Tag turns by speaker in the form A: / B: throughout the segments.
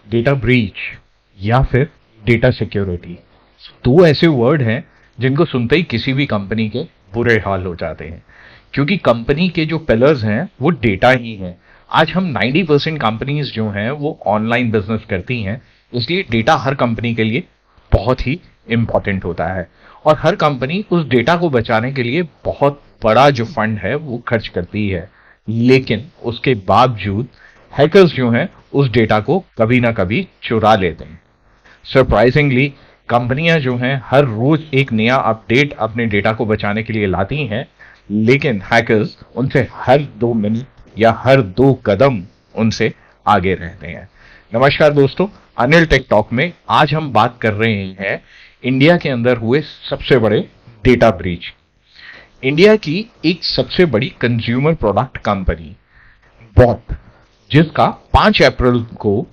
A: Data breach या फिर data security, दो ऐसे वर्ड हैं जिनको सुनते ही किसी भी कंपनी के बुरे हाल हो जाते हैं, क्योंकि कंपनी के जो पिलर्स हैं वो डेटा ही है। आज हम 90% कंपनीज जो हैं वो ऑनलाइन बिजनेस करती हैं, इसलिए डेटा हर कंपनी के लिए बहुत ही इंपॉर्टेंट होता है और हर कंपनी उस डेटा को बचाने के लिए बहुत बड़ा जो फंड है वो खर्च करती है। लेकिन उसके बावजूद हैकर्स जो हैं उस डेटा को कभी ना कभी चुरा लेते हैं। सरप्राइजिंगली कंपनियां जो हैं हर रोज एक नया अपडेट अपने डेटा को बचाने के लिए लाती हैं, लेकिन हैकर्स उनसे हर 2 मिनट या हर 2 कदम उनसे आगे रहते हैं। नमस्कार दोस्तों, अनिल टेक टॉक में आज हम बात कर रहे हैं इंडिया के अंदर हुए सबसे बड़े डेटा ब्रीच। इंडिया की एक सबसे बड़ी कंज्यूमर प्रोडक्ट कंपनी बॉट, जिसका 5 अप्रैल को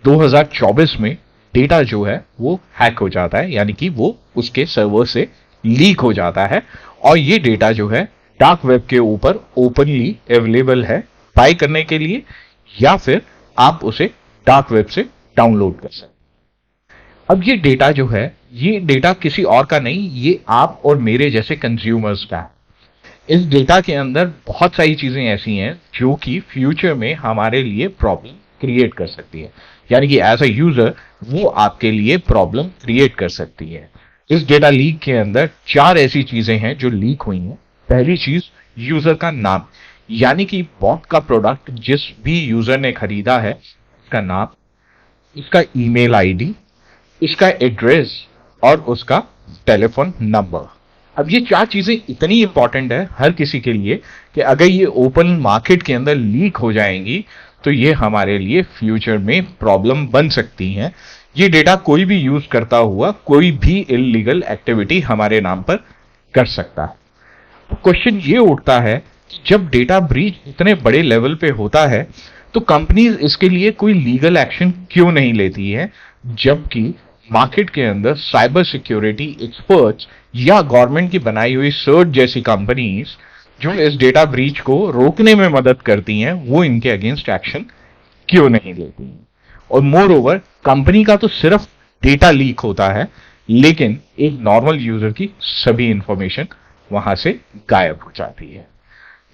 A: 2024 में डेटा जो है वो हैक हो जाता है, यानी कि वो उसके सर्वर से लीक हो जाता है और ये डेटा जो है डार्क वेब के ऊपर ओपनली अवेलेबल है बाय करने के लिए, या फिर आप उसे डार्क वेब से डाउनलोड कर सकते हैं। अब ये डेटा जो है, ये डेटा किसी और का नहीं, ये आप और मेरे जैसे कंज्यूमर्स का है। इस डेटा के अंदर बहुत सारी चीजें ऐसी हैं जो कि फ्यूचर में हमारे लिए प्रॉब्लम क्रिएट कर सकती है, यानी कि एज अ यूजर वो आपके लिए प्रॉब्लम क्रिएट कर सकती है। इस डेटा लीक के अंदर 4 ऐसी चीजें हैं जो लीक हुई हैं। पहली चीज, यूजर का नाम, यानी कि बॉट का प्रोडक्ट जिस भी यूजर ने खरीदा है उसका नाम, इसका ईमेल आईडी, इसका एड्रेस और उसका टेलीफोन नंबर। अब ये 4 चीजें इतनी इंपॉर्टेंट है हर किसी के लिए कि अगर ये ओपन मार्केट के अंदर लीक हो जाएंगी तो ये हमारे लिए फ्यूचर में प्रॉब्लम बन सकती हैं। ये डेटा कोई भी यूज करता हुआ कोई भी इलीगल एक्टिविटी हमारे नाम पर कर सकता है। तो क्वेश्चन ये उठता है कि जब डेटा ब्रीच इतने बड़े लेवल पे होता है तो कंपनीज इसके लिए कोई लीगल एक्शन क्यों नहीं लेती है, जबकि मार्केट के अंदर साइबर सिक्योरिटी एक्सपर्ट्स या गवर्नमेंट की बनाई हुई सर्ट जैसी कंपनीज जो इस डेटा ब्रीच को रोकने में मदद करती हैं, वो इनके अगेंस्ट एक्शन क्यों नहीं लेती हैं। और मोर ओवर, कंपनी का तो सिर्फ डेटा लीक होता है, लेकिन एक नॉर्मल यूजर की सभी इंफॉर्मेशन वहां से गायब हो जाती है।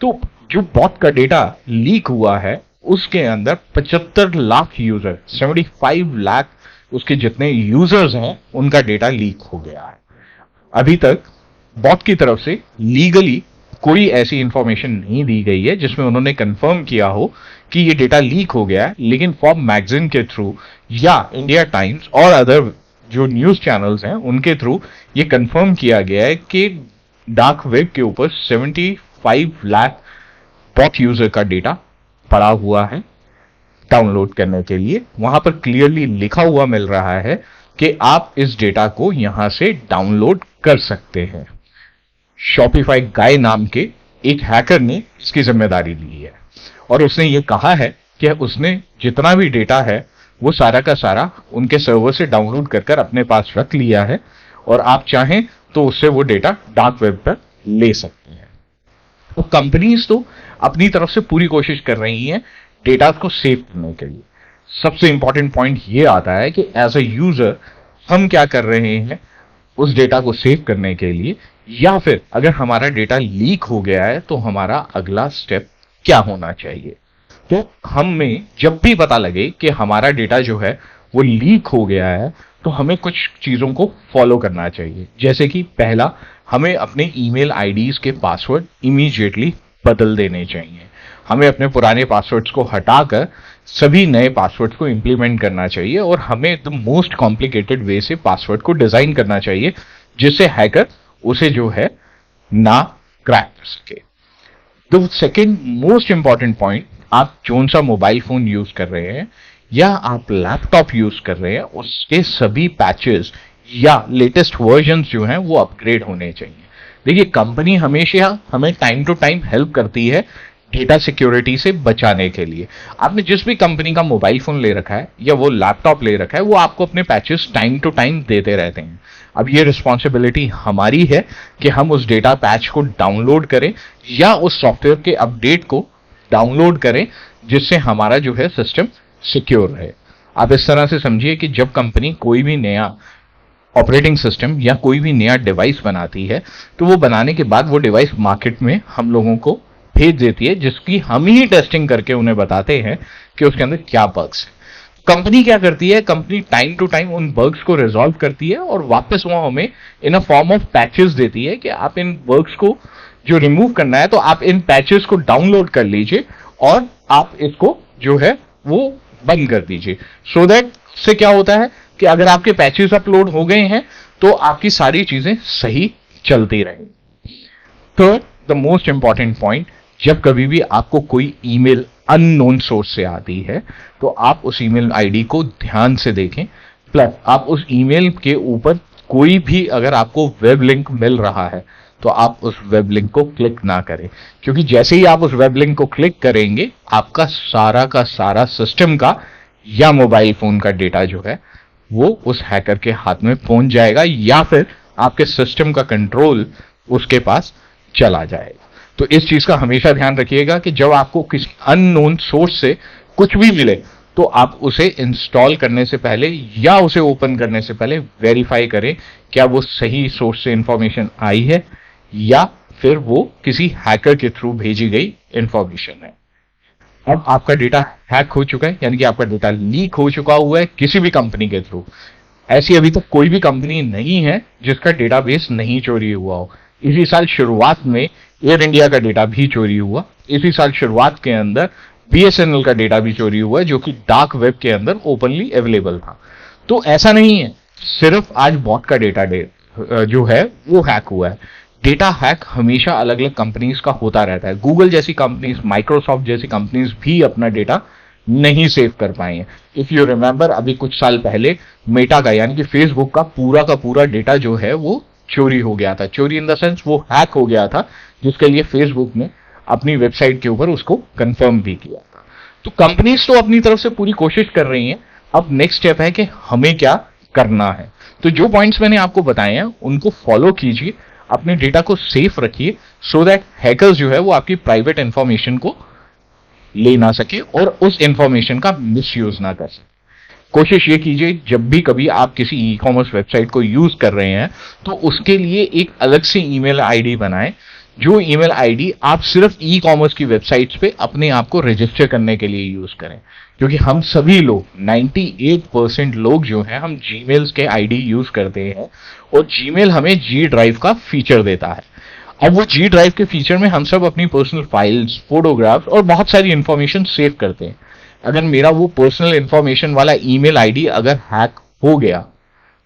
A: तो जो बॉट का डेटा लीक हुआ है उसके अंदर 75 लाख यूजर, 75 लाख उसके जितने यूजर्स हैं उनका डेटा लीक हो गया है। अभी तक बॉट की तरफ से लीगली कोई ऐसी इंफॉर्मेशन नहीं दी गई है जिसमें उन्होंने कंफर्म किया हो कि ये डेटा लीक हो गया है, लेकिन फॉर्ब मैगजीन के थ्रू या इंडिया टाइम्स और अदर जो न्यूज चैनल्स हैं उनके थ्रू ये कंफर्म किया गया है कि डार्क वेब के ऊपर 75 लाख बॉट यूजर का डेटा पड़ा हुआ है डाउनलोड करने के लिए। वहां पर क्लियरली लिखा हुआ मिल रहा है कि आप इस डेटा को यहां से डाउनलोड कर सकते हैं। शॉपिफाई गाय नाम के एक हैकर ने इसकी जिम्मेदारी ली है और उसने ये कहा है कि उसने जितना भी डेटा है वो सारा का सारा उनके सर्वर से डाउनलोड कर अपने पास रख लिया है और आप चाहें तो उससे वो डेटा डार्क वेब पर ले सकते हैं। तो कंपनीज तो अपनी तरफ से पूरी कोशिश कर रही हैं डेटा को सेव करने के लिए। सबसे इंपॉर्टेंट पॉइंट ये आता है कि एज अ यूजर हम क्या कर रहे हैं उस डेटा को सेव करने के लिए, या फिर अगर हमारा डेटा लीक हो गया है तो हमारा अगला स्टेप क्या होना चाहिए। तो हमें जब भी पता लगे कि हमारा डेटा जो है वो लीक हो गया है तो हमें कुछ चीजों को फॉलो करना चाहिए। जैसे कि पहला, हमें अपने ईमेल आईडीज के पासवर्ड इमीडिएटली बदल देने चाहिए। हमें अपने पुराने पासवर्ड्स को हटाकर सभी नए पासवर्ड्स को इंप्लीमेंट करना चाहिए और हमें द मोस्ट कॉम्प्लिकेटेड वे से पासवर्ड को डिजाइन करना चाहिए जिससे हैकर उसे जो है ना क्रैक कर सके। The second most important point, आप कौन सा मोबाइल फोन यूज कर रहे हैं या आप लैपटॉप यूज कर रहे हैं उसके सभी पैचेस या लेटेस्ट वर्जन्स जो हैं वो अपग्रेड होने चाहिए। देखिए, कंपनी हमेशा हमें टाइम टू टाइम हेल्प करती है डेटा सिक्योरिटी से बचाने के लिए। आपने जिस भी कंपनी का मोबाइल फोन ले रखा है या वो लैपटॉप ले रखा है वो आपको अपने पैचेस टाइम टू टाइम देते रहते हैं। अब ये रिस्पॉन्सिबिलिटी हमारी है कि हम उस डेटा पैच को डाउनलोड करें या उस सॉफ्टवेयर के अपडेट को डाउनलोड करें जिससे हमारा जो है सिस्टम सिक्योर रहे। आप इस तरह से समझिए कि जब कंपनी कोई भी नया ऑपरेटिंग सिस्टम या कोई भी नया डिवाइस बनाती है, तो वो बनाने के बाद वो डिवाइस मार्केट में हम लोगों को भेज देती है, जिसकी हम ही टेस्टिंग करके उन्हें बताते हैं कि उसके अंदर क्या बग्स है। कंपनी क्या करती है, कंपनी टाइम टू टाइम उन बग्स को रिजॉल्व करती है और वापस वो हमें इन अ फॉर्म ऑफ पैचेस देती है कि आप इन बग्स को जो रिमूव करना है तो आप इन पैचेस को डाउनलोड कर लीजिए और आप इसको जो है वो बंद कर दीजिए। सो दैट से क्या होता है कि अगर आपके पैचेस अपलोड हो गए हैं तो आपकी सारी चीजें सही चलती रहेंगी। Third, the most important point, जब कभी भी आपको कोई ईमेल अननोन सोर्स से आती है तो आप उस ईमेल आईडी को ध्यान से देखें, प्लस आप उस ईमेल के ऊपर कोई भी अगर आपको वेब लिंक मिल रहा है तो आप उस वेब लिंक को क्लिक ना करें, क्योंकि जैसे ही आप उस वेब लिंक को क्लिक करेंगे आपका सारा सिस्टम का या मोबाइल फोन का डेटा जो है वो उस हैकर के हाथ में पहुंच जाएगा या फिर आपके सिस्टम का कंट्रोल उसके पास चला जाएगा। तो इस चीज का हमेशा ध्यान रखिएगा कि जब आपको किसी अननोन सोर्स से कुछ भी मिले तो आप उसे इंस्टॉल करने से पहले या उसे ओपन करने से पहले वेरीफाई करें क्या वो सही सोर्स से इंफॉर्मेशन आई है या फिर वो किसी हैकर के थ्रू भेजी गई इंफॉर्मेशन है। अब आपका डेटा हैक हो चुका है, यानी कि आपका डेटा लीक हो चुका हुआ है किसी भी कंपनी के थ्रू। ऐसी अभी तक कोई भी कंपनी नहीं है जिसका डेटाबेस नहीं चोरी हुआ हो। इसी साल शुरुआत में एयर इंडिया का डेटा भी चोरी हुआ। इसी साल शुरुआत के अंदर बीएसएनएल का डेटा भी चोरी हुआ, जो कि डार्क वेब के अंदर ओपनली अवेलेबल था। तो ऐसा नहीं है सिर्फ आज बॉट का डेटा जो है वो हैक हुआ है। डेटा हैक हमेशा अलग अलग कंपनीज का होता रहता है। गूगल जैसी कंपनीज, माइक्रोसॉफ्ट जैसी कंपनीज भी अपना डेटा नहीं सेव कर पाए हैं। इफ यू रिमेंबर, अभी कुछ साल पहले मेटा का यानी कि फेसबुक का पूरा डेटा जो है वो चोरी हो गया था। चोरी इन द सेंस वो हैक हो गया था, जिसके लिए फेसबुक ने अपनी वेबसाइट के ऊपर उसको कंफर्म भी किया था। तो कंपनीज तो अपनी तरफ से पूरी कोशिश कर रही हैं। अब नेक्स्ट स्टेप है कि हमें क्या करना है। तो जो पॉइंट्स मैंने आपको बताए हैं उनको फॉलो कीजिए, अपने डेटा को सेफ रखिए, सो दैट हैकर्स जो है वो आपकी प्राइवेट इंफॉर्मेशन को ले ना सके और उस इंफॉर्मेशन का मिसयूज ना कर सके। कोशिश ये कीजिए जब भी कभी आप किसी ई कॉमर्स वेबसाइट को यूज कर रहे हैं तो उसके लिए एक अलग से ईमेल आईडी बनाएं, जो ईमेल आईडी आप सिर्फ ई कॉमर्स की वेबसाइट्स पे अपने आप को रजिस्टर करने के लिए यूज करें। क्योंकि हम सभी लोग 98% लोग जो हैं हम जीमेल्स के आईडी यूज करते हैं और जीमेल हमें जी ड्राइव का फीचर देता है। अब वो जी ड्राइव के फीचर में हम सब अपनी पर्सनल फाइल्स, फोटोग्राफ्स और बहुत सारी इंफॉर्मेशन सेव करते हैं। अगर मेरा वो पर्सनल इंफॉर्मेशन वाला ईमेल आईडी अगर हैक हो गया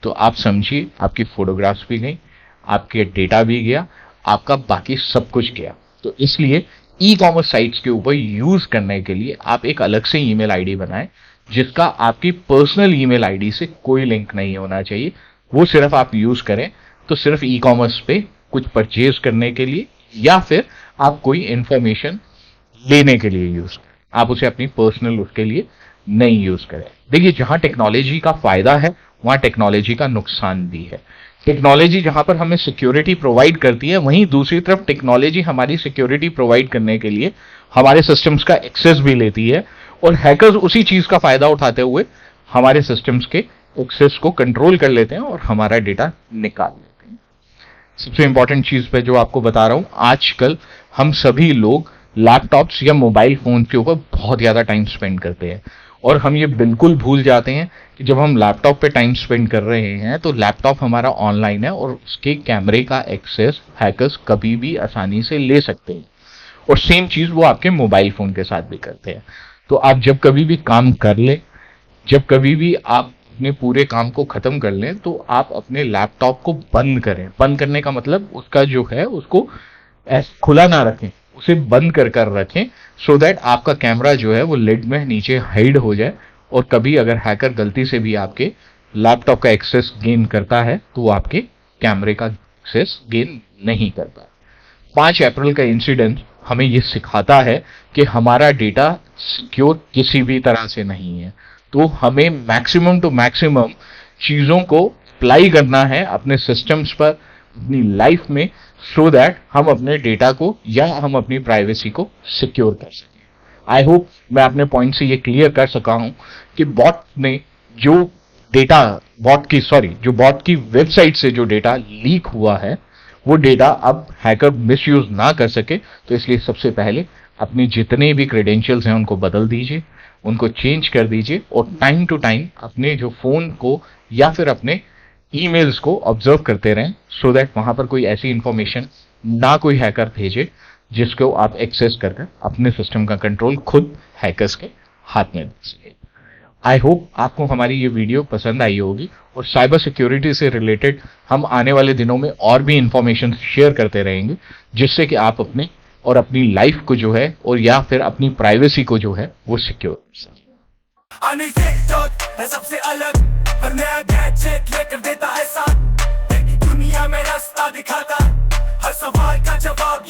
A: तो आप समझिए आपकी फोटोग्राफ्स भी गई, आपके डेटा भी गया, आपका बाकी सब कुछ गया। तो इसलिए ई कॉमर्स साइट्स के ऊपर यूज करने के लिए आप एक अलग से ईमेल आईडी बनाएं, जिसका आपकी पर्सनल ईमेल आईडी से कोई लिंक नहीं होना चाहिए। वो सिर्फ आप यूज करें तो सिर्फ ई कॉमर्स पे कुछ परचेज करने के लिए या फिर आप कोई इंफॉर्मेशन लेने के लिए यूज करें। आप उसे अपनी पर्सनल उसके लिए नहीं यूज करें। देखिए, जहां टेक्नोलॉजी का फायदा है वहां टेक्नोलॉजी का नुकसान भी है। टेक्नोलॉजी जहां पर हमें सिक्योरिटी प्रोवाइड करती है, वहीं दूसरी तरफ टेक्नोलॉजी हमारी सिक्योरिटी प्रोवाइड करने के लिए हमारे सिस्टम्स का एक्सेस भी लेती है और हैकर्स उसी चीज का फायदा उठाते हुए हमारे सिस्टम्स के एक्सेस को कंट्रोल कर लेते हैं और हमारा डेटा निकाल लेते हैं। सबसे इंपॉर्टेंट चीज पे जो आपको बता रहा हूं, आजकल हम सभी लोग लैपटॉप्स या मोबाइल फोन के ऊपर बहुत ज्यादा टाइम स्पेंड करते हैं और हम ये बिल्कुल भूल जाते हैं कि जब हम लैपटॉप पे टाइम स्पेंड कर रहे हैं तो लैपटॉप हमारा ऑनलाइन है और उसके कैमरे का एक्सेस हैकर्स कभी भी आसानी से ले सकते हैं। और सेम चीज वो आपके मोबाइल फोन के साथ भी करते हैं। तो आप जब कभी भी काम कर लें, जब कभी भी आप अपने पूरे काम को खत्म कर लें, तो आप अपने लैपटॉप को बंद करें। बंद करने का मतलब उसका जो है उसको खुला ना रखें, उसे बंद कर रखें, सो दैट आपका कैमरा जो है वो लिड में नीचे हाइड हो जाए और कभी अगर हैकर गलती से भी आपके लैपटॉप का एक्सेस गेन करता है तो वो आपके कैमरे का एक्सेस गेन नहीं करता। 5 अप्रैल का इंसिडेंट हमें ये सिखाता है कि हमारा डेटा सिक्योर किसी भी तरह से नहीं है। तो हमें मैक्सिमम टू मैक्सिमम चीजों को अप्लाई करना है अपने सिस्टम्स पर, अपनी लाइफ में, सो दैट हम अपने डेटा को या हम अपनी प्राइवेसी को सिक्योर कर सकें। आई होप मैं अपने पॉइंट से ये क्लियर कर सका हूं कि बॉट ने जो डेटा जो बॉट की वेबसाइट से जो डेटा लीक हुआ है वो डेटा अब हैकर मिसयूज ना कर सके। तो इसलिए सबसे पहले अपने जितने भी क्रेडेंशियल्स हैं उनको बदल दीजिए, उनको चेंज कर दीजिए और टाइम टू टाइम अपने जो फोन को या फिर अपने ईमेल्स को ऑब्जर्व करते रहें, सो दैट वहां पर कोई ऐसी इंफॉर्मेशन ना कोई हैकर भेजे जिसको आप एक्सेस करके अपने सिस्टम का कंट्रोल खुद हैकर्स के हाथ में दे सके। आई होप आपको हमारी ये वीडियो पसंद आई होगी और साइबर सिक्योरिटी से रिलेटेड हम आने वाले दिनों में और भी इंफॉर्मेशन शेयर करते रहेंगे, जिससे कि आप अपने और अपनी लाइफ को जो है और या फिर अपनी प्राइवेसी को जो है वो सिक्योर कर सकें।
B: सबसे अलग नया गैजेट लेकर देता है साथ, दुनिया में रास्ता दिखाता, हर सवाल का जवाब